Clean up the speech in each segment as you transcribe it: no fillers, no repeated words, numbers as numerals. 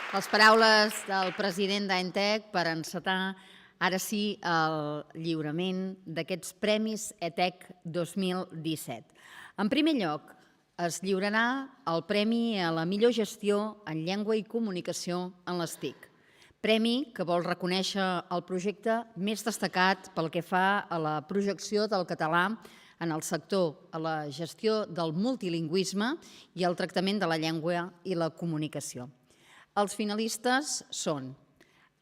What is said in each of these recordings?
Les paraules del president d'AENTEC per encetar ara sí el lliurament d'aquests Premis ETEC 2017. En primer lloc, es lliurarà el Premi a la millor gestió en llengua i comunicació en les TIC. Premi que vol reconèixer el projecte més destacat pel que fa a la projecció del català en el sector, a la gestió del multilingüisme i al tractament de la llengua i la comunicació. Els finalistes són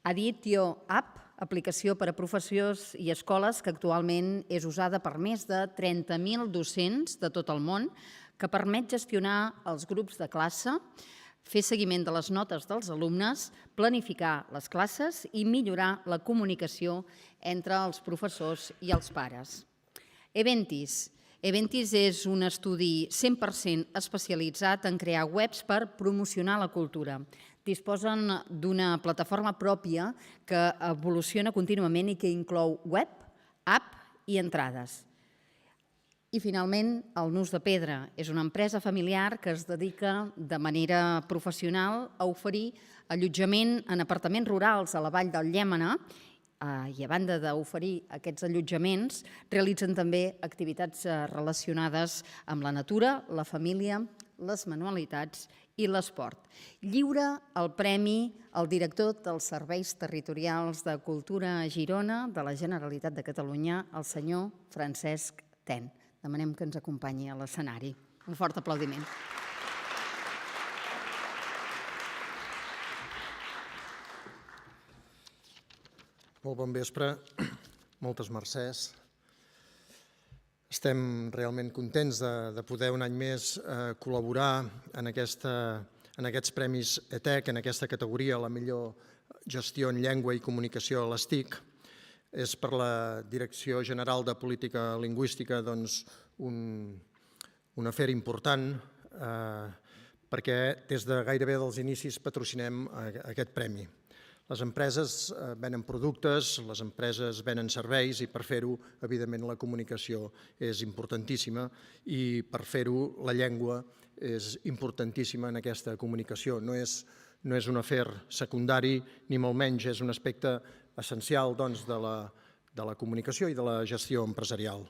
Aditio App, aplicació per a professors i escoles que actualment és usada per més de 30.000 docents de tot el món, que permet gestionar els grups de classe, fer seguiment de les notes dels alumnes, planificar les classes i millorar la comunicació entre els professors i els pares. Eventis. Eventis és un estudi 100% especialitzat en crear webs per promocionar la cultura. Disposen d'una plataforma pròpia que evoluciona contínuament i que inclou web, app i entrades. I finalment, el Nus de Pedra és una empresa familiar que es dedica de manera professional a oferir allotjament en apartaments rurals a la vall del Llémena i a banda d'oferir aquests allotjaments, realitzen també activitats relacionades amb la natura, la família, les manualitats i l'esport. Lliura el premi al director dels Serveis Territorials de Cultura a Girona de la Generalitat de Catalunya, el senyor Francesc Ten. Demanem que ens acompanyi a l'escenari. Un fort aplaudiment. Molt bon vespre, moltes mercès. Estem realment contents de poder un any més col·laborar en aquests Premis ETEC, en aquesta categoria, la millor gestió en llengua i comunicació a les TIC. És per la Direcció General de Política Lingüística un afer important perquè des de gairebé dels inicis patrocinem aquest premi. Les empreses venen productes, les empreses venen serveis i per fer-ho, evidentment, la comunicació és importantíssima i per fer-ho la llengua és importantíssima en aquesta comunicació. No és un afer secundari, ni molt menys, és un aspecte essencial de la comunicació i de la gestió empresarial.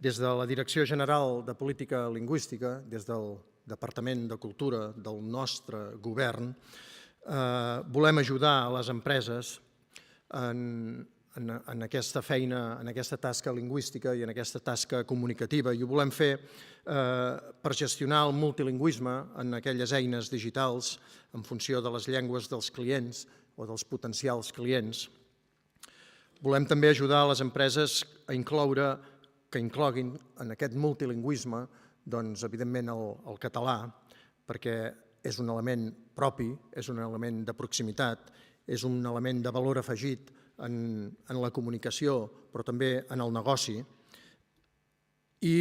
Des de la Direcció General de Política Lingüística, des del Departament de Cultura del nostre govern, volem ajudar les empreses en aquesta feina, en aquesta tasca lingüística i en aquesta tasca comunicativa i ho volem fer per gestionar el multilingüisme en aquelles eines digitals en funció de les llengües dels clients o dels potencials clients. Volem també ajudar les empreses que incloguin en aquest multilingüisme, evidentment, el català, perquè és un element propi, és un element de proximitat, és un element de valor afegit en la comunicació, però també en el negoci. I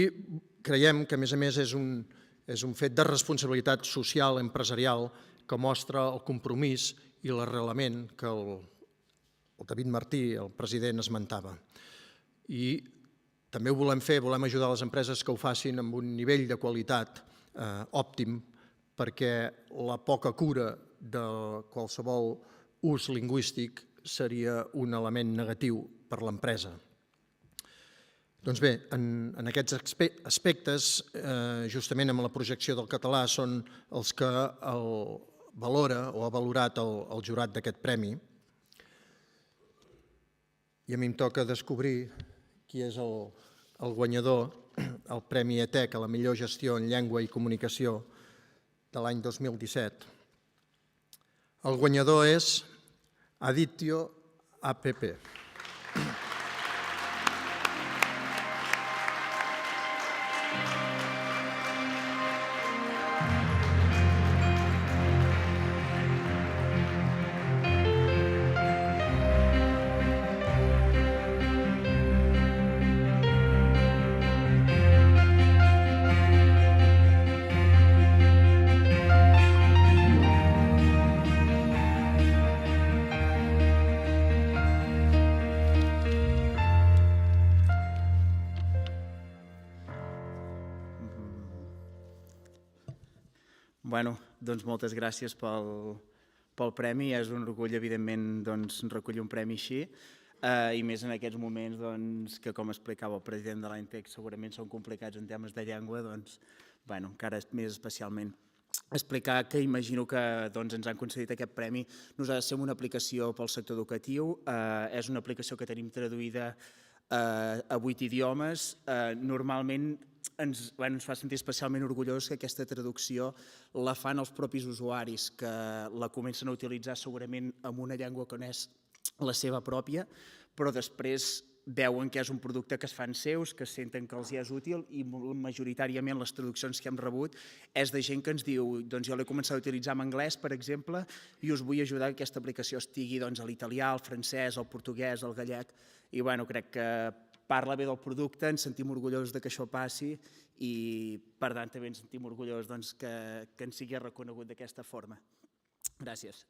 creiem que, a més, és un fet de responsabilitat social empresarial que mostra el compromís i l'arrelament que el David Martí, el president, esmentava. I també ho volem fer, volem ajudar les empreses que ho facin amb un nivell de qualitat òptim, perquè la poca cura de qualsevol ús lingüístic seria un element negatiu per l'empresa. Doncs bé, en aquests aspectes, justament amb la projecció del català, són els que valora o ha valorat el jurat d'aquest premi. I a mi em toca descobrir qui és el guanyador, el Premi ETEC a la millor gestió en llengua i comunicació de l'any 2017. El guanyador és Aditio App. Doncs moltes gràcies pel pel premi. És un orgull, evidentment, recollir un premi així, i més en aquests moments que, com explicava el president de l'ANTEC, segurament són complicats en temes de llengua, encara més especialment. Explicar que imagino que ens han concedit aquest premi. Nosaltres som una aplicació pel sector educatiu, és una aplicació que tenim traduïda a 8 idiomes. Normalment ens fa sentir especialment orgullosos que aquesta traducció la fan els propis usuaris, que la comencen a utilitzar segurament en una llengua que no és la seva pròpia, però després veuen que és un producte que es fan seus, que senten que els hi és útil, i majoritàriament les traduccions que hem rebut és de gent que ens diu jo l'he començat a utilitzar en anglès, per exemple, i us vull ajudar que aquesta aplicació estigui a l'italià, al francès, al portuguès, al gallec, i crec que parla bé del producte, ens sentim orgullosos que això passi i, per tant, també ens sentim orgullosos que ens sigui reconegut d'aquesta forma. Gràcies.